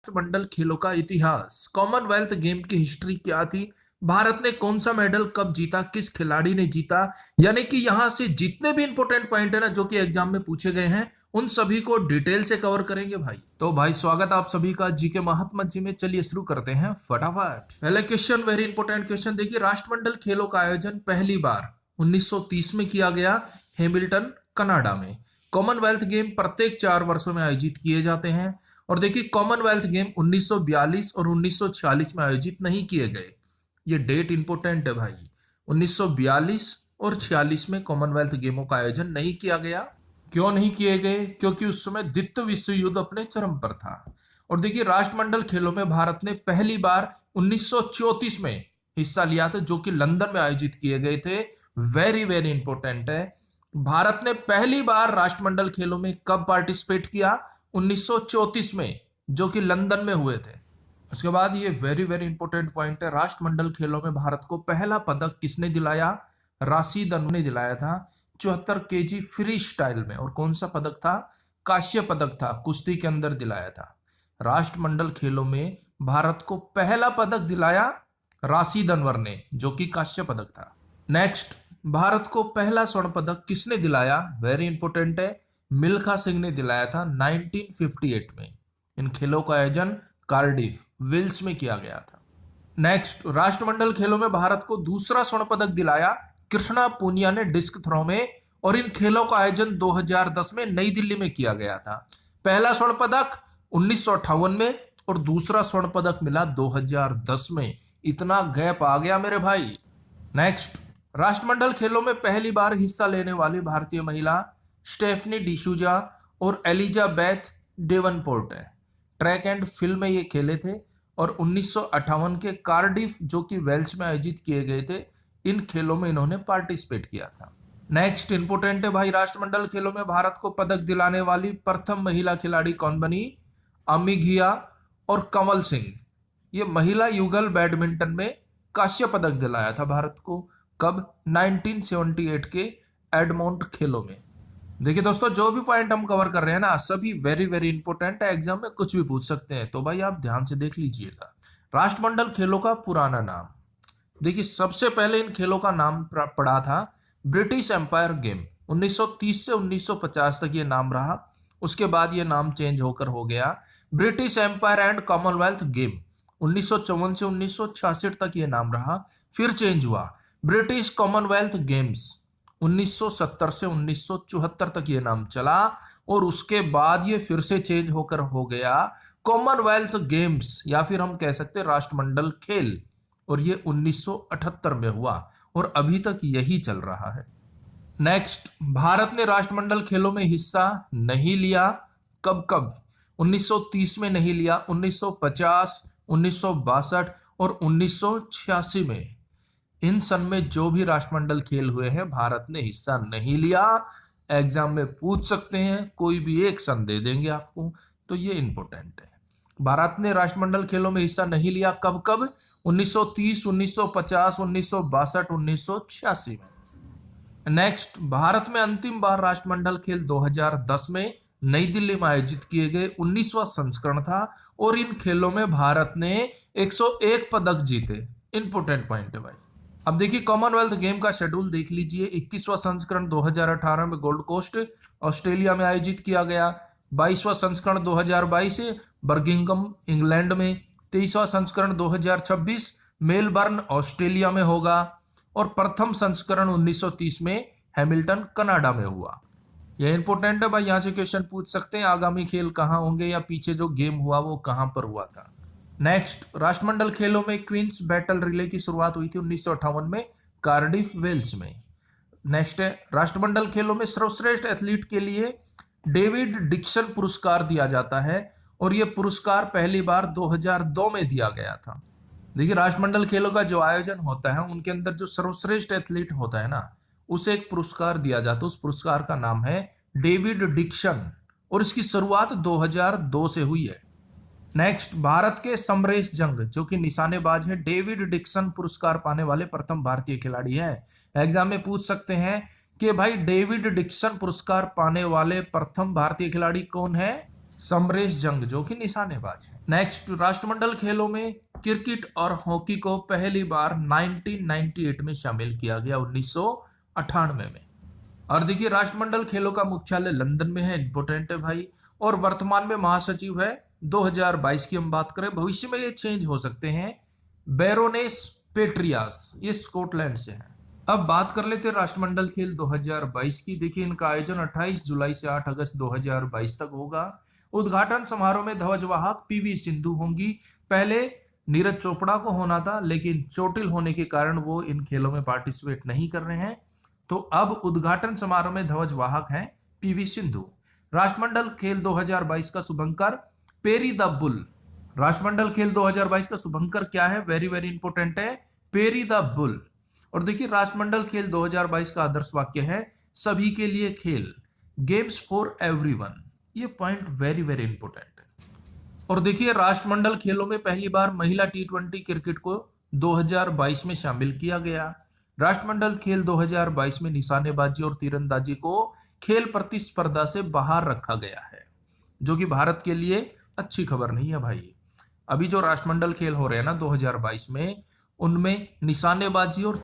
राष्ट्रमंडल खेलों का इतिहास। कॉमनवेल्थ गेम की हिस्ट्री क्या थी, भारत ने कौन सा मेडल कब जीता, किस खिलाड़ी ने जीता, यानी कि यहां से जितने भी इंपॉर्टेंट पॉइंट है ना जो कि एग्जाम में पूछे गए हैं उन सभी को डिटेल से कवर करेंगे भाई। तो भाई स्वागत आप सभी का जीके महात्मा जी में। चलिए शुरू करते हैं फटाफट। पहले क्वेश्चन, वेरी इंपॉर्टेंट क्वेश्चन देखिए। राष्ट्रमंडल खेलों का आयोजन पहली बार 1930 में किया गया, हैमिल्टन कनाडा में। कॉमनवेल्थ गेम प्रत्येक 4 वर्षों में आयोजित किए जाते हैं। और देखिए कॉमनवेल्थ गेम 1942 और 1946 में आयोजित नहीं किए गए। ये डेट इंपॉर्टेंट है भाई। 1942 और 46 में कॉमनवेल्थ गेमों का आयोजन नहीं किया गया। क्यों नहीं किए गए? क्योंकि उस समय द्वितीय विश्व युद्ध अपने चरम पर था। और देखिए राष्ट्रमंडल खेलों में भारत ने पहली बार 1934 में हिस्सा लिया था, जो कि लंदन में आयोजित किए गए थे। वेरी वेरी इंपॉर्टेंट है। भारत ने पहली बार राष्ट्रमंडल खेलों में कब पार्टिसिपेट किया? 1934 में, जो कि लंदन में हुए थे। उसके बाद ये वेरी वेरी इंपॉर्टेंट पॉइंट है, राष्ट्रमंडल खेलों में भारत को पहला पदक किसने दिलाया? राशिद ने दिलाया था 74 केजी फ्री स्टाइल में। और कौन सा पदक था? कांस्य पदक था, कुश्ती के अंदर दिलाया था। राष्ट्रमंडल खेलों में भारत को पहला पदक दिलाया राशिद अनवर ने, जो कि कांस्य पदक था। नेक्स्ट, भारत को पहला स्वर्ण पदक किसने दिलाया? वेरी इंपॉर्टेंट है, मिल्खा सिंह ने दिलाया था 1958 में। इन खेलों का आयोजन कार्डिफ, वेल्स में किया गया था। नेक्स्ट, राष्ट्रमंडल खेलों में भारत को दूसरा स्वर्ण पदक दिलाया कृष्णा पूनिया ने डिस्क थ्रो में। और इन खेलों का आयोजन 2010 में नई दिल्ली में किया गया था। पहला स्वर्ण पदक 1958 में और दूसरा स्वर्ण पदक मिला 2010 में। इतना गैप आ गया मेरे भाई। नेक्स्ट, राष्ट्रमंडल खेलों में पहली बार हिस्सा लेने वाली भारतीय महिला स्टेफनी डिसूजा और एलिजाबेथ डेवनपोर्ट है। ट्रैक एंड फील्ड में ये खेले थे और 1958 के कार्डिफ, जो कि वेल्स में आयोजित किए गए थे, इन खेलों में इन्होंने पार्टिसिपेट किया था। नेक्स्ट इंपोर्टेंट है भाई, राष्ट्रमंडल खेलों में भारत को पदक दिलाने वाली प्रथम महिला खिलाड़ी कौन बनी? अमिघिया और कमल सिंह। ये महिला युगल बैडमिंटन में कांस्य पदक दिलाया था भारत को। कब? 1978 के एडमोंट खेलों में। देखिए दोस्तों, जो भी पॉइंट हम कवर कर रहे हैं ना, सभी वेरी वेरी इंपॉर्टेंट है, एग्जाम में कुछ भी पूछ सकते हैं, तो भाई आप ध्यान से देख लीजिएगा। राष्ट्रमंडल खेलों का पुराना नाम देखिए। सबसे पहले इन खेलों का नाम पड़ा था ब्रिटिश एम्पायर गेम। 1930 से 1950 तक ये नाम रहा। उसके बाद ये नाम चेंज होकर हो गया British Empire and Commonwealth game. 1954 से 1966 तक ये नाम रहा, फिर चेंज हुआ ब्रिटिश कॉमनवेल्थ गेम्स। 1970 से 1974 तक ये नाम चला और उसके बाद ये फिर से चेंज होकर हो गया कॉमनवेल्थ गेम्स, या फिर हम कह सकते हैं राष्ट्रमंडल खेल। और ये 1978 में हुआ और अभी तक यही चल रहा है। नेक्स्ट, भारत ने राष्ट्रमंडल खेलों में हिस्सा नहीं लिया। कब कब? 1930 में नहीं लिया, 1950, 1962 और 1986 में। इन सन में जो भी राष्ट्रमंडल खेल हुए हैं भारत ने हिस्सा नहीं लिया। एग्जाम में पूछ सकते हैं, कोई भी एक सन दे देंगे आपको, तो ये इंपॉर्टेंट है। भारत ने राष्ट्रमंडल खेलों में हिस्सा नहीं लिया कब कब? 1930, 1950, 1962, 1986 में। नेक्स्ट, भारत में अंतिम बार राष्ट्रमंडल खेल 2010 में नई दिल्ली में आयोजित किए गए 19वां संस्करण था और इन खेलों में भारत ने 101 पदक जीते। इंपॉर्टेंट पॉइंट है भाई। अब देखिए कॉमनवेल्थ गेम का शेड्यूल देख लीजिए। 21वां संस्करण 2018 में गोल्ड कोस्ट ऑस्ट्रेलिया में आयोजित किया गया। 22वां संस्करण 2022 से बर्मिंघम इंग्लैंड में। 23वां संस्करण 2026 मेलबर्न ऑस्ट्रेलिया में होगा। और प्रथम संस्करण 1930 में हैमिल्टन कनाडा में हुआ। यह इंपॉर्टेंट है भाई, यहां से क्वेश्चन पूछ सकते हैं आगामी खेल कहां होंगे या पीछे जो गेम हुआ वो कहां पर हुआ था। नेक्स्ट, राष्ट्रमंडल खेलों में क्वींस बैटल रिले की शुरुआत हुई थी 1958 में कार्डिफ, वेल्स में। नेक्स्ट है, राष्ट्रमंडल खेलों में सर्वश्रेष्ठ एथलीट के लिए डेविड डिक्सन पुरस्कार दिया जाता है और यह पुरस्कार पहली बार 2002 में दिया गया था। देखिए राष्ट्रमंडल खेलों का जो आयोजन होता है उनके अंदर जो सर्वश्रेष्ठ एथलीट होता है ना, उसे एक पुरस्कार दिया जाता है। उस पुरस्कार का नाम है डेविड डिक्सन और इसकी शुरुआत 2002 से हुई है। नेक्स्ट, भारत के समरेश जंग, जो कि निशानेबाज है, डेविड डिक्सन पुरस्कार पाने वाले प्रथम भारतीय खिलाड़ी हैं। एग्जाम में पूछ सकते हैं कि भाई डेविड डिक्सन पुरस्कार पाने वाले प्रथम भारतीय खिलाड़ी कौन है? समरेश जंग जो कि निशानेबाज है। नेक्स्ट, राष्ट्रमंडल खेलों में क्रिकेट और हॉकी को पहली बार 1998 में शामिल किया गया, 1998 में। और देखिए राष्ट्रमंडल खेलों का मुख्यालय लंदन में है, इंपोर्टेंट है भाई। और वर्तमान में महासचिव है 2022 की हम बात करें, भविष्य में ये चेंज हो सकते हैं, बैरोनेस पेट्रियास, ये स्कॉटलैंड से है। अब बात कर लेते हैं राष्ट्रमंडल खेल 2022 की। देखिए इनका आयोजन 28 जुलाई से 8 अगस्त 2022 तक होगा। उद्घाटन समारोह में ध्वजवाहक पीवी सिंधु होंगी। पहले नीरज चोपड़ा को होना था, लेकिन चोटिल होने के कारण वो इन खेलों में पार्टिसिपेट नहीं कर रहे हैं, तो अब उद्घाटन समारोह में ध्वजवाहक हैं पीवी सिंधु। राष्ट्रमंडल खेल 2022 का शुभंकर पेरी द बुल। राष्ट्रमंडल खेल 2022 का शुभंकर क्या है, वेरी वेरी इंपोर्टेंट है, पेरी द बुल। और देखिए राष्ट्रमंडल खेल 2022 का आदर्श वाक्य है, सभी के लिए खेल, गेम्स फॉर एवरीवन। ये पॉइंट वेरी वेरी इंपोर्टेंट है। और देखिए राष्ट्रमंडल खेलों में पहली बार महिला T20 क्रिकेट को 2022 में शामिल किया गया। राष्ट्रमंडल खेल 2022 में निशानेबाजी और तीरंदाजी को खेल प्रतिस्पर्धा से बाहर रखा गया है, जो कि भारत के लिए अच्छी खबर नहीं है भाई। अभी जो राष्ट्रमंडल खेल हो रहे हैं ना 2022 में, उनमें निशानेबाजी और